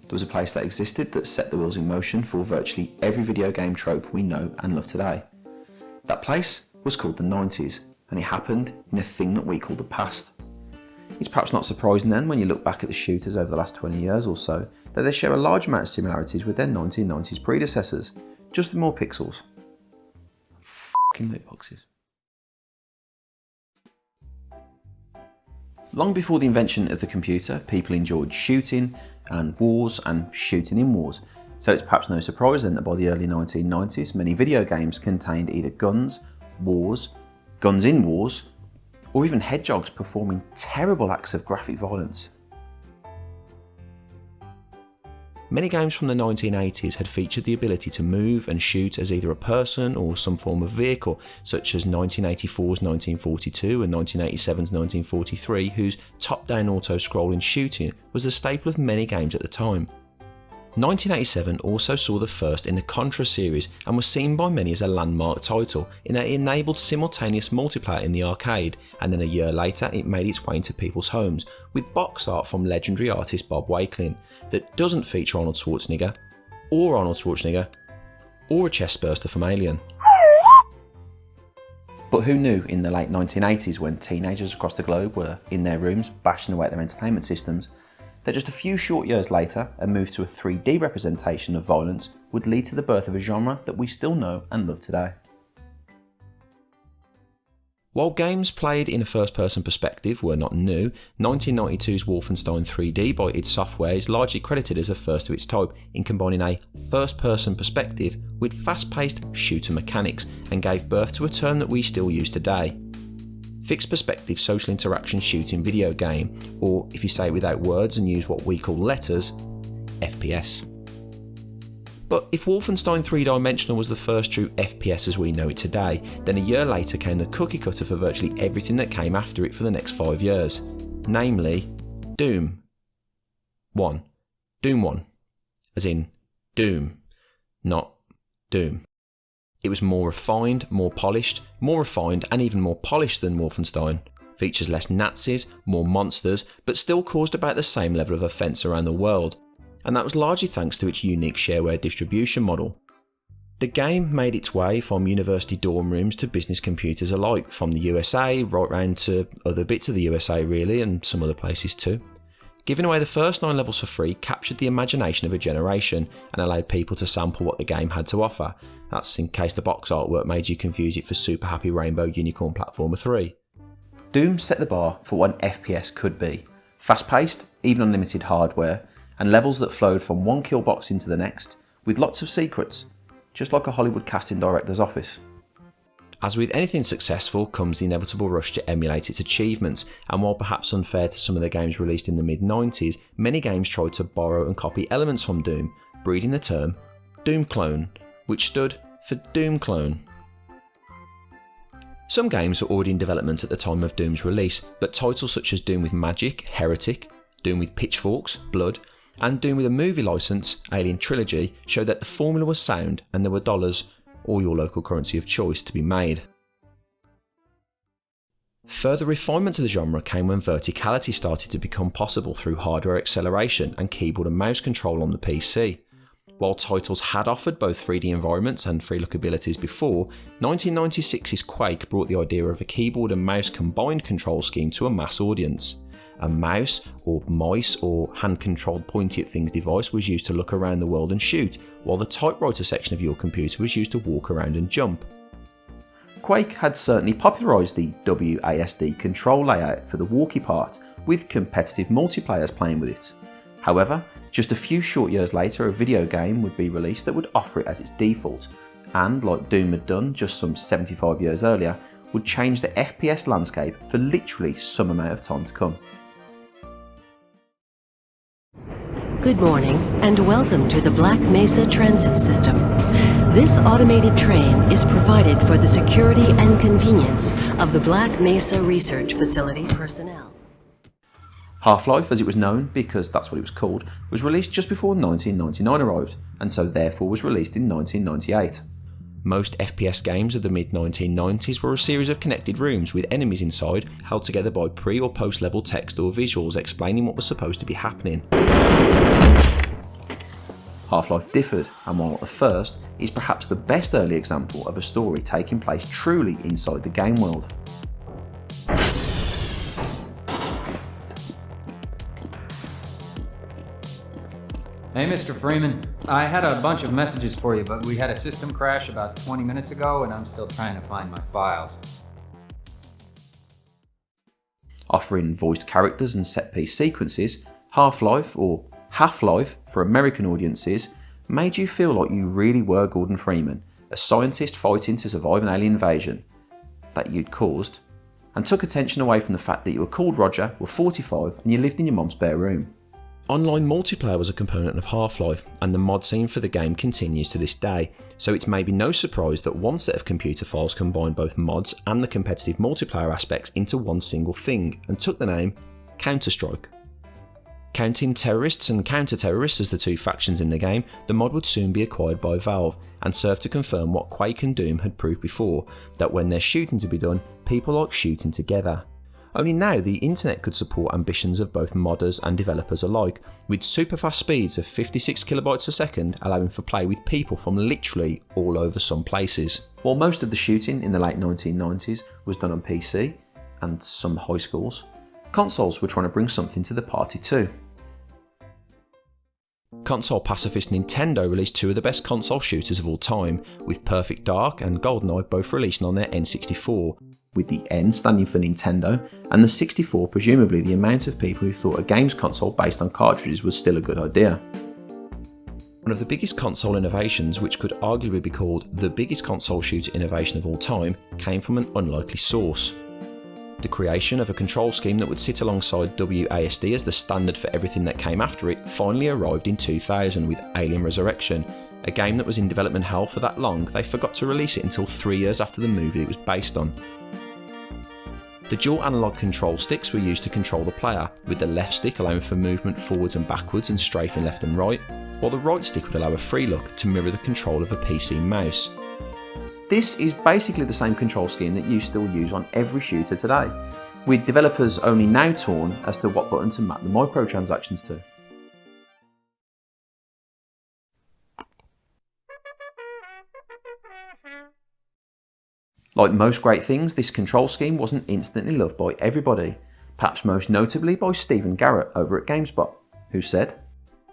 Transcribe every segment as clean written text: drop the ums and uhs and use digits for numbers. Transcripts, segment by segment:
There was a place that existed that set the wheels in motion for virtually every video game trope we know and love today. That place was called the 90s, and it happened in a thing that we call the past. It's perhaps not surprising then, when you look back at the shooters over the last 20 years or so, that they share a large amount of similarities with their 1990s predecessors, just with more pixels. F***ing loot boxes. Long before the invention of the computer, people enjoyed shooting and wars and shooting in wars, so it's perhaps no surprise then that by the early 1990s many video games contained either guns, wars, guns in wars, or even hedgehogs performing terrible acts of graphic violence. Many games from the 1980s had featured the ability to move and shoot as either a person or some form of vehicle, such as 1984's 1942 and 1987's 1943, whose top-down auto-scrolling shooting was a staple of many games at the time. 1987 also saw the first in the Contra series and was seen by many as a landmark title in that it enabled simultaneous multiplayer in the arcade, and then a year later it made its way into people's homes with box art from legendary artist Bob Wakelin that doesn't feature Arnold Schwarzenegger, or a chest burster from Alien. But who knew in the late 1980s, when teenagers across the globe were in their rooms bashing away at their entertainment systems, that just a few short years later, a move to a 3D representation of violence would lead to the birth of a genre that we still know and love today. While games played in a first-person perspective were not new, 1992's Wolfenstein 3D by id Software is largely credited as a first of its type in combining a first-person perspective with fast-paced shooter mechanics, and gave birth to a term that we still use today: fixed perspective social interaction shooting video game, or if you say it without words and use what we call letters, FPS. But if Wolfenstein 3-dimensional was the first true FPS as we know it today, then a year later came the cookie cutter for virtually everything that came after it for the next 5 years, namely Doom 1. Doom 1, as in Doom, not Doom. It was more refined, more polished, and even more polished than Wolfenstein. Features less Nazis, more monsters, but still caused about the same level of offence around the world. And that was largely thanks to its unique shareware distribution model. The game made its way from university dorm rooms to business computers alike, from the USA right round to other bits of the USA really, and some other places too. Giving away the first 9 levels for free captured the imagination of a generation and allowed people to sample what the game had to offer. That's in case the box artwork made you confuse it for Super Happy Rainbow Unicorn Platformer 3. Doom set the bar for what an FPS could be. Fast-paced, even unlimited hardware, and levels that flowed from one kill box into the next, with lots of secrets, just like a Hollywood casting director's office. As with anything successful comes the inevitable rush to emulate its achievements, and while perhaps unfair to some of the games released in the mid-90s, many games tried to borrow and copy elements from Doom, breeding the term Doom Clone, which stood for Doom Clone. Some games were already in development at the time of Doom's release, but titles such as Doom with Magic, Heretic, Doom with Pitchforks, Blood, and Doom with a movie license, Alien Trilogy, showed that the formula was sound and there were dollars, or your local currency of choice, to be made. Further refinement to the genre came when verticality started to become possible through hardware acceleration and keyboard and mouse control on the PC. While titles had offered both 3D environments and free look abilities before, 1996's Quake brought the idea of a keyboard and mouse combined control scheme to a mass audience. A mouse, or mice, or hand-controlled pointy-at-things device was used to look around the world and shoot, while the typewriter section of your computer was used to walk around and jump. Quake had certainly popularised the WASD control layout for the walkie part, with competitive multiplayers playing with it. However, just a few short years later, a video game would be released that would offer it as its default, and like Doom had done just some 75 years earlier, would change the FPS landscape for literally some amount of time to come. Good morning and welcome to the Black Mesa Transit System. This automated train is provided for the security and convenience of the Black Mesa Research Facility personnel. Half-Life, as it was known, because that's what it was called, was released just before 1999 arrived, and so therefore was released in 1998. Most FPS games of the mid-1990s were a series of connected rooms with enemies inside, held together by pre- or post-level text or visuals explaining what was supposed to be happening. Half-Life differed, and while not the first, is perhaps the best early example of a story taking place truly inside the game world. Hey Mr. Freeman, I had a bunch of messages for you, but we had a system crash about 20 minutes ago and I'm still trying to find my files. Offering voiced characters and set-piece sequences, Half-Life, or Half-Life for American audiences, made you feel like you really were Gordon Freeman, a scientist fighting to survive an alien invasion that you'd caused, and took attention away from the fact that you were called Roger, were 45, and you lived in your mum's spare room. Online multiplayer was a component of Half-Life, and the mod scene for the game continues to this day, so it's maybe no surprise that one set of computer files combined both mods and the competitive multiplayer aspects into one single thing, and took the name Counter-Strike. Counting terrorists and counter-terrorists as the two factions in the game, the mod would soon be acquired by Valve, and serve to confirm what Quake and Doom had proved before, that when there's shooting to be done, people like shooting together. Only now the internet could support ambitions of both modders and developers alike, with super fast speeds of 56 kilobytes a second allowing for play with people from literally all over some places. While most of the shooting in the late 1990s was done on PC, and some high schools, consoles were trying to bring something to the party too. Console pacifist Nintendo released two of the best console shooters of all time, with Perfect Dark and GoldenEye both releasing on their N64, with the N standing for Nintendo, and the 64 presumably the amount of people who thought a games console based on cartridges was still a good idea. One of the biggest console innovations, which could arguably be called the biggest console shooter innovation of all time, came from an unlikely source. The creation of a control scheme that would sit alongside WASD as the standard for everything that came after it finally arrived in 2000 with Alien Resurrection, a game that was in development hell for that long they forgot to release it until 3 years after the movie it was based on. The dual analog control sticks were used to control the player, with the left stick allowing for movement forwards and backwards and strafing left and right, while the right stick would allow a free look to mirror the control of a PC mouse. This is basically the same control scheme that you still use on every shooter today, with developers only now torn as to what button to map the microtransactions to. Like most great things, this control scheme wasn't instantly loved by everybody, perhaps most notably by Stephen Garrett over at GameSpot, who said,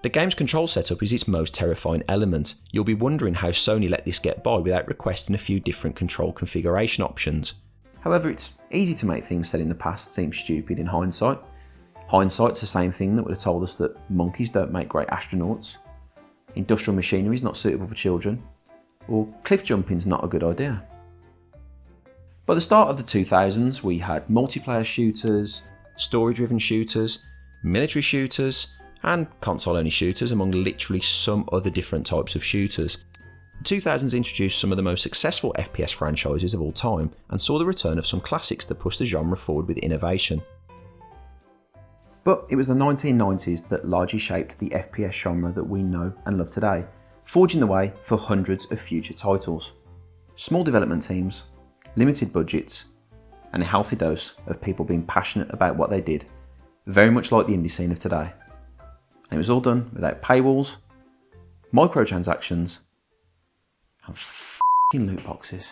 "The game's control setup is its most terrifying element. You'll be wondering how Sony let this get by without requesting a few different control configuration options. However, it's easy to make things said in the past seem stupid in hindsight. Hindsight's the same thing that would have told us that monkeys don't make great astronauts, industrial machinery is not suitable for children, or cliff jumping's not a good idea." By the start of the 2000s, we had multiplayer shooters, story-driven shooters, military shooters, and console-only shooters, among literally some other different types of shooters. The 2000s introduced some of the most successful FPS franchises of all time, and saw the return of some classics that pushed the genre forward with innovation. But it was the 1990s that largely shaped the FPS genre that we know and love today, forging the way for hundreds of future titles. Small development teams, limited budgets, and a healthy dose of people being passionate about what they did, very much like the indie scene of today. And it was all done without paywalls, microtransactions, and f***ing loot boxes.